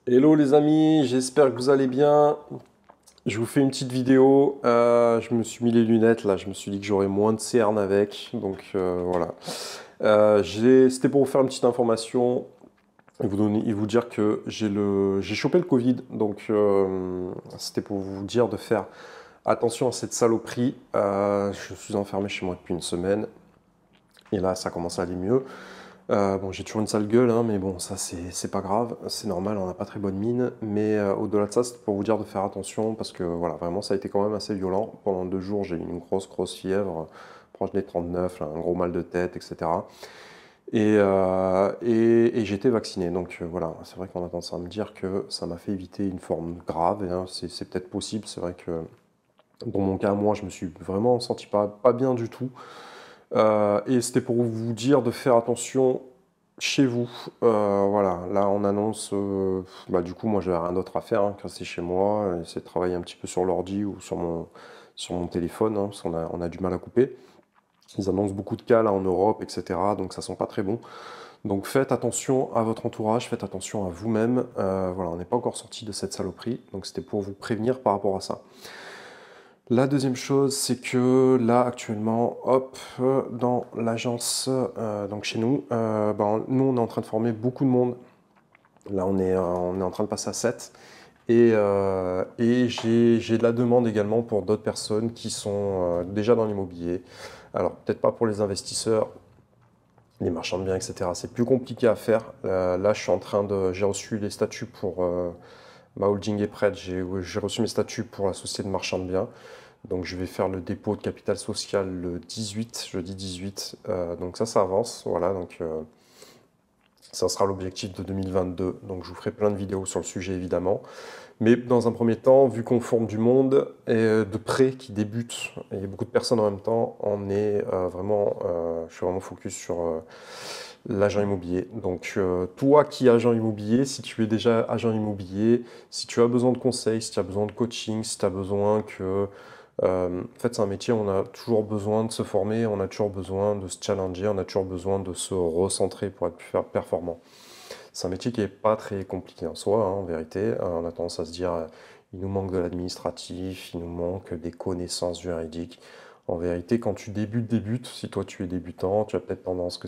Hello les amis, j'espère que vous allez bien. Je vous fais une petite vidéo. Je me suis mis les lunettes là, je me suis dit que j'aurais moins de cernes avec. Donc voilà. C'était pour vous faire une petite information et vous dire que j'ai chopé le Covid. Donc c'était pour vous dire de faire attention à cette saloperie. Je suis enfermé chez moi depuis une semaine et là ça commence à aller mieux. Bon, j'ai toujours une sale gueule, hein, mais bon, ça c'est pas grave, c'est normal, on n'a pas très bonne mine. Mais au-delà de ça, c'est pour vous dire de faire attention parce que voilà, vraiment, ça a été quand même assez violent. Pendant 2 jours, j'ai eu une grosse fièvre, proche des 39, là, un gros mal de tête, etc. Et j'étais vacciné, donc voilà, c'est vrai qu'on a tendance à me dire que ça m'a fait éviter une forme grave, et, hein, c'est peut-être possible, c'est vrai que dans mon cas, moi, je me suis vraiment senti pas bien du tout. Et c'était pour vous dire de faire attention chez vous. Voilà, là on annonce. Bah, du coup, moi j'avais rien d'autre à faire hein, que rester chez moi, essayer de travailler un petit peu sur l'ordi ou sur mon téléphone, hein, parce on a du mal à couper. Ils annoncent beaucoup de cas là en Europe, etc. Donc ça sent pas très bon. Donc faites attention à votre entourage, faites attention à vous-même. Voilà, on n'est pas encore sorti de cette saloperie. Donc c'était pour vous prévenir par rapport à ça. La deuxième chose, c'est que là, actuellement, hop, dans l'agence, donc chez nous, ben, nous, on est en train de former beaucoup de monde. Là, on est en train de passer à 7. Et j'ai de la demande également pour d'autres personnes qui sont déjà dans l'immobilier. Alors, peut-être pas pour les investisseurs, les marchands de biens, etc. C'est plus compliqué à faire. Là, j'ai reçu les statuts pour ma holding est prête. J'ai reçu mes statuts pour la société de marchand de biens. Donc je vais faire le dépôt de capital social le 18, jeudi 18. Donc ça avance. Voilà, donc ça sera l'objectif de 2022. Donc je vous ferai plein de vidéos sur le sujet évidemment. Mais dans un premier temps, vu qu'on forme du monde et de près qui débute, et il y a beaucoup de personnes en même temps, je suis vraiment focus sur l'agent immobilier. Donc toi qui es agent immobilier, si tu es déjà agent immobilier, si tu as besoin de conseils, si tu as besoin de coaching, si tu as besoin que en fait, c'est un métier où on a toujours besoin de se former, on a toujours besoin de se challenger, on a toujours besoin de se recentrer pour être plus performant. C'est un métier qui n'est pas très compliqué en soi, hein, en vérité. On a tendance à se dire, il nous manque de l'administratif, il nous manque des connaissances juridiques. En vérité, quand tu débutes, si toi tu es débutant, tu as peut-être tendance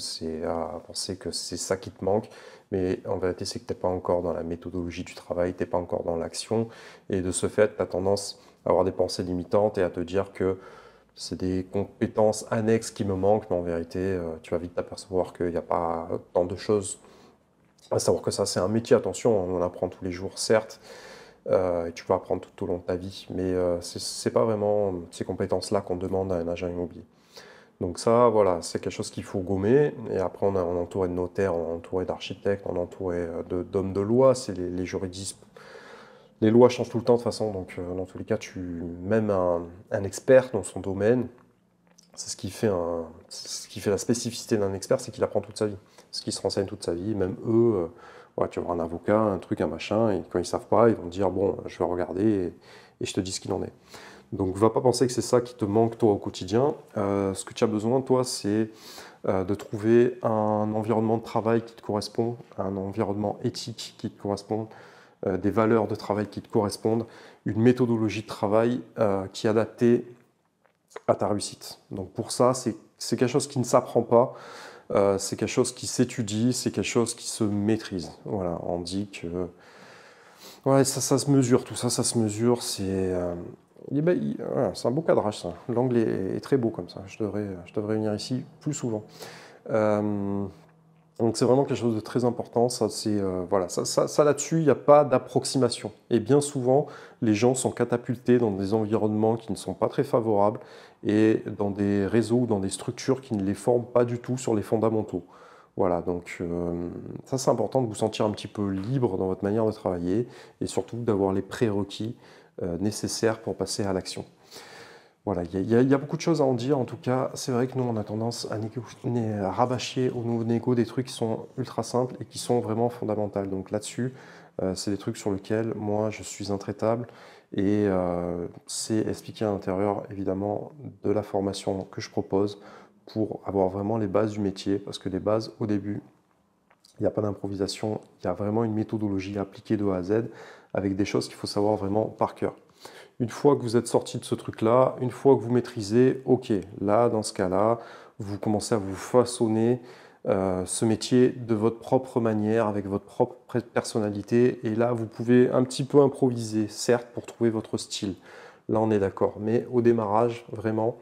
à penser que c'est ça qui te manque, mais en vérité, c'est que tu n'es pas encore dans la méthodologie du travail, tu n'es pas encore dans l'action, et de ce fait, tu as tendance à avoir des pensées limitantes et à te dire que c'est des compétences annexes qui me manquent, mais en vérité, tu vas vite t'apercevoir qu'il n'y a pas tant de choses. À savoir que ça, c'est un métier, attention, on en apprend tous les jours, certes, et tu peux apprendre tout au long de ta vie, mais c'est pas vraiment ces compétences-là qu'on demande à un agent immobilier. Donc ça, voilà, c'est quelque chose qu'il faut gommer, et après on est entouré de notaires, on est entouré d'architectes, on est entouré d'hommes de loi, c'est les juridistes. Les lois changent tout le temps de toute façon, donc dans tous les cas, même un expert dans son domaine, c'est ce qui fait la spécificité d'un expert, c'est qu'il apprend toute sa vie. Ce qui se renseigne toute sa vie, même eux, ouais, tu vas avoir un avocat, un truc, un machin, et quand ils savent pas, ils vont dire, bon, je vais regarder et je te dis ce qu'il en est. Donc, va pas penser que c'est ça qui te manque, toi, au quotidien. Ce que tu as besoin, toi, c'est de trouver un environnement de travail qui te correspond, un environnement éthique qui te correspond, des valeurs de travail qui te correspondent, une méthodologie de travail qui est adaptée à ta réussite. Donc pour ça, c'est quelque chose qui ne s'apprend pas, c'est quelque chose qui s'étudie, c'est quelque chose qui se maîtrise. Voilà, on dit que ouais, ça se mesure, tout ça, ça se mesure. Voilà, c'est un beau cadrage, ça. L'angle est très beau comme ça. Je devrais venir ici plus souvent. Euh, donc c'est vraiment quelque chose de très important. Voilà, ça là-dessus, il n'y a pas d'approximation. Et bien souvent, les gens sont catapultés dans des environnements qui ne sont pas très favorables et dans des réseaux ou dans des structures qui ne les forment pas du tout sur les fondamentaux. Voilà, donc ça c'est important de vous sentir un petit peu libre dans votre manière de travailler et surtout d'avoir les prérequis nécessaires pour passer à l'action. Voilà, il y a beaucoup de choses à en dire. En tout cas, c'est vrai que nous, on a tendance à rabâcher au nouveau négo des trucs qui sont ultra simples et qui sont vraiment fondamentaux. Donc là-dessus, c'est des trucs sur lesquels moi, je suis intraitable. Et c'est expliqué à l'intérieur, évidemment, de la formation que je propose pour avoir vraiment les bases du métier. Parce que les bases, au début, Il n'y a pas d'improvisation, il y a vraiment une méthodologie appliquée de A à Z avec des choses qu'il faut savoir vraiment par cœur. Une fois que vous êtes sorti de ce truc-là, une fois que vous maîtrisez, ok, là, dans ce cas-là, vous commencez à vous façonner ce métier de votre propre manière, avec votre propre personnalité. Et là, vous pouvez un petit peu improviser, certes, pour trouver votre style. Là, on est d'accord. Mais au démarrage, vraiment,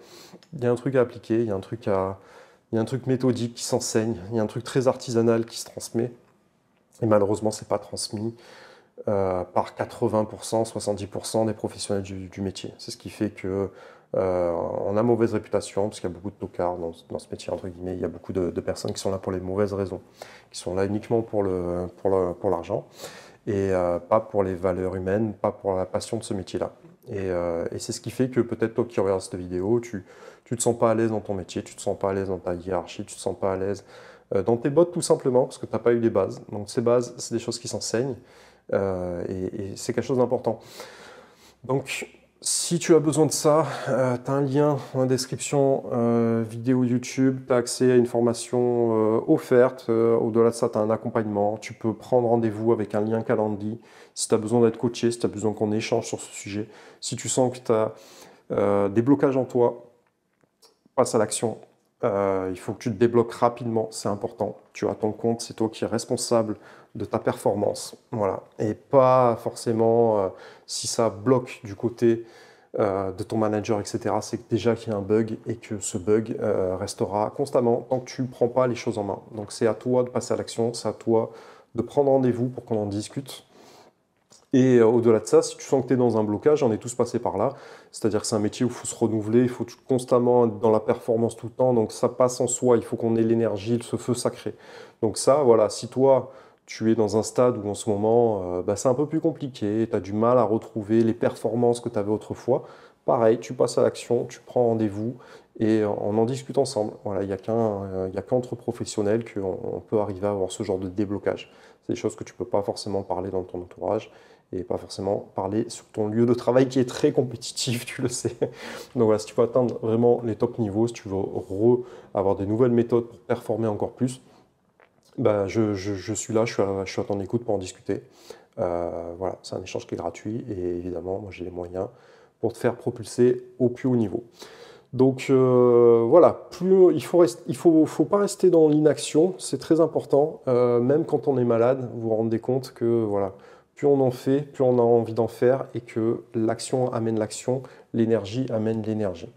il y a un truc à appliquer, il y a un truc méthodique qui s'enseigne, il y a un truc très artisanal qui se transmet. Et malheureusement, ce n'est pas transmis par 80%, 70% des professionnels du métier. C'est ce qui fait que on a mauvaise réputation, parce qu'il y a beaucoup de tocards dans ce métier, entre guillemets. Il y a beaucoup de personnes qui sont là pour les mauvaises raisons, qui sont là uniquement pour l'argent, et pas pour les valeurs humaines, pas pour la passion de ce métier-là. Et c'est ce qui fait que peut-être toi qui regardes cette vidéo, tu te sens pas à l'aise dans ton métier, tu te sens pas à l'aise dans ta hiérarchie, tu te sens pas à l'aise dans tes bottes tout simplement, parce que tu n'as pas eu les bases. Donc ces bases, c'est des choses qui s'enseignent. Et c'est quelque chose d'important. Donc, si tu as besoin de ça, tu as un lien dans la description, vidéo YouTube, tu as accès à une formation offerte. Au-delà de ça, tu as un accompagnement. Tu peux prendre rendez-vous avec un lien Calendly. Si tu as besoin d'être coaché, si tu as besoin qu'on échange sur ce sujet, si tu sens que tu as des blocages en toi, passe à l'action. Il faut que tu te débloques rapidement, c'est important. Tu as ton compte, c'est toi qui es responsable de ta performance. Voilà. Et pas forcément si ça bloque du côté de ton manager, etc. C'est que déjà qu'il y a un bug et que ce bug restera constamment tant que tu ne prends pas les choses en main. Donc c'est à toi de passer à l'action, c'est à toi de prendre rendez-vous pour qu'on en discute. Et au-delà de ça, si tu sens que tu es dans un blocage, on est tous passés par là, c'est-à-dire que c'est un métier où il faut se renouveler, il faut constamment être dans la performance tout le temps, donc ça passe en soi, il faut qu'on ait l'énergie, ce feu sacré. Donc ça, voilà, si toi, tu es dans un stade où en ce moment, c'est un peu plus compliqué, tu as du mal à retrouver les performances que tu avais autrefois, pareil, tu passes à l'action, tu prends rendez-vous et on en discute ensemble. Voilà, il n'y a qu'entre professionnels qu'on peut arriver à avoir ce genre de déblocage. C'est des choses que tu ne peux pas forcément parler dans ton entourage et pas forcément parler sur ton lieu de travail qui est très compétitif, tu le sais. Donc voilà, si tu veux atteindre vraiment les top niveaux, si tu veux avoir des nouvelles méthodes pour performer encore plus, je suis là, je suis à ton écoute pour en discuter. Voilà, c'est un échange qui est gratuit et évidemment, moi j'ai les moyens pour te faire propulser au plus haut niveau. Donc voilà, faut pas rester dans l'inaction, c'est très important. Même quand on est malade, vous vous rendez compte que voilà, plus on en fait, plus on a envie d'en faire et que l'action amène l'action, l'énergie amène l'énergie.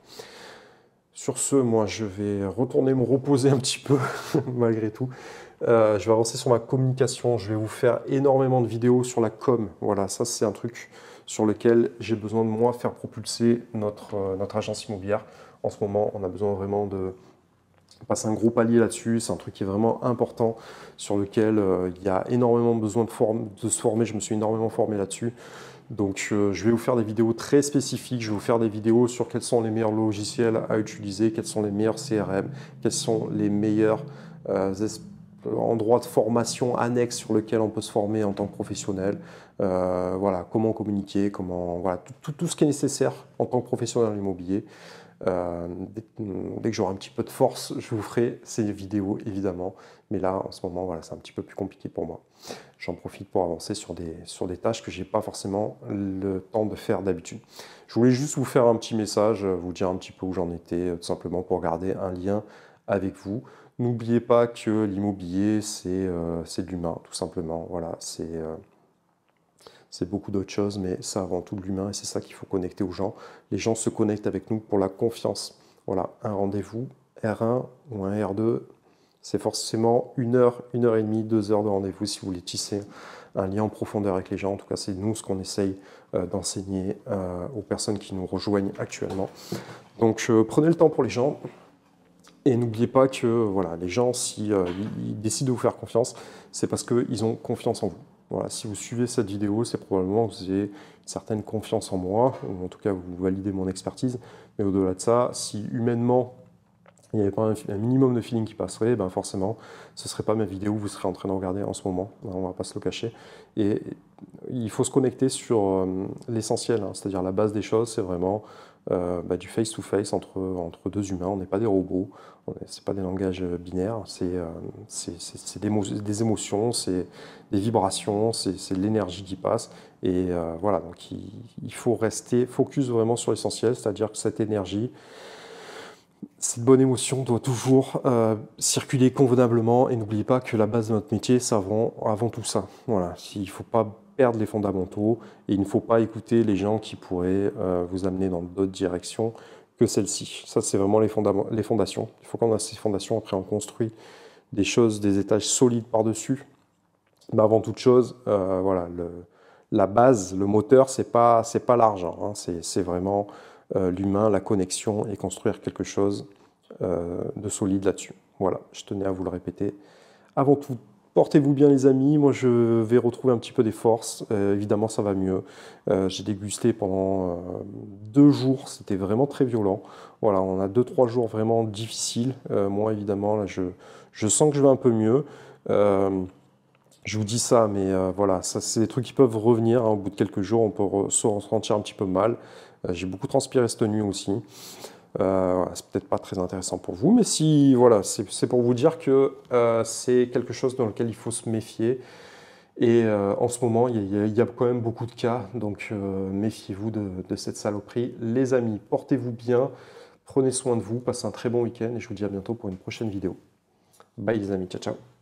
Sur ce, moi je vais retourner me reposer un petit peu malgré tout. Je vais avancer sur ma communication, je vais vous faire énormément de vidéos sur la com. Voilà, ça c'est un truc sur lequel j'ai besoin de moi faire propulser notre agence immobilière. En ce moment, on a besoin vraiment de passer un gros palier là-dessus. C'est un truc qui est vraiment important, sur lequel il y a énormément besoin de se former. Je me suis énormément formé là-dessus. Donc je vais vous faire des vidéos très spécifiques. Je vais vous faire des vidéos sur quels sont les meilleurs logiciels à utiliser, quels sont les meilleurs CRM, quels sont les meilleurs endroits de formation annexes sur lesquels on peut se former en tant que professionnel. Voilà, comment communiquer, voilà, tout ce qui est nécessaire en tant que professionnel dans l'immobilier. Dès que j'aurai un petit peu de force, je vous ferai ces vidéos évidemment. Mais là, en ce moment, voilà, c'est un petit peu plus compliqué pour moi. J'en profite pour avancer sur des tâches que je n'ai pas forcément le temps de faire d'habitude. Je voulais juste vous faire un petit message, vous dire un petit peu où j'en étais, tout simplement pour garder un lien avec vous. N'oubliez pas que l'immobilier, c'est de l'humain, tout simplement. Voilà, c'est beaucoup d'autres choses, mais c'est avant tout de l'humain et c'est ça qu'il faut connecter aux gens. Les gens se connectent avec nous pour la confiance. Voilà, un rendez-vous, R1 ou un R2, c'est forcément 1 heure, 1 heure et demie, 2 heures de rendez-vous si vous voulez tisser un lien en profondeur avec les gens. En tout cas, c'est nous ce qu'on essaye d'enseigner aux personnes qui nous rejoignent actuellement. Donc, prenez le temps pour les gens. Et n'oubliez pas que voilà, les gens, si ils décident de vous faire confiance, c'est parce qu'ils ont confiance en vous. Voilà, si vous suivez cette vidéo, c'est probablement que vous avez une certaine confiance en moi, ou en tout cas vous validez mon expertise. Mais au-delà de ça, si humainement il n'y avait pas un minimum de feeling qui passerait, ben forcément, ce ne serait pas ma vidéo que vous serez en train de regarder en ce moment. On ne va pas se le cacher. Et il faut se connecter sur l'essentiel, hein, c'est-à-dire la base des choses, c'est vraiment du face-to-face entre deux humains. On n'est pas des robots, c'est pas des langages binaires, c'est des émotions, c'est des vibrations, c'est de l'énergie qui passe. Et voilà, donc il faut rester focus vraiment sur l'essentiel, c'est-à-dire que cette énergie, cette bonne émotion doit toujours circuler convenablement, et n'oubliez pas que la base de notre métier, c'est avant tout ça. Voilà, il ne faut pas perdre les fondamentaux et il ne faut pas écouter les gens qui pourraient vous amener dans d'autres directions que celle-ci. Ça, c'est vraiment les fondations. Il faut qu'on ait ces fondations, après on construit des choses, des étages solides par-dessus. Mais avant toute chose, voilà, la base, le moteur, c'est pas l'argent, hein, c'est vraiment l'humain, la connexion et construire quelque chose de solide là-dessus. Voilà, je tenais à vous le répéter. Avant tout, portez-vous bien les amis, moi je vais retrouver un petit peu des forces, évidemment ça va mieux. J'ai dégusté pendant 2 jours, c'était vraiment très violent. Voilà, on a 2-3 jours vraiment difficiles. Moi évidemment, là je sens que je vais un peu mieux. Euh, je vous dis ça, mais voilà, ça c'est des trucs qui peuvent revenir, hein. Au bout de quelques jours, on peut se sentir un petit peu mal. J'ai beaucoup transpiré cette nuit aussi. Voilà, c'est peut-être pas très intéressant pour vous, mais si, voilà, c'est pour vous dire que c'est quelque chose dans lequel il faut se méfier. Et en ce moment, il y a quand même beaucoup de cas, donc méfiez-vous de cette saloperie. Les amis, portez-vous bien, prenez soin de vous, passez un très bon week-end et je vous dis à bientôt pour une prochaine vidéo. Bye les amis, ciao ciao.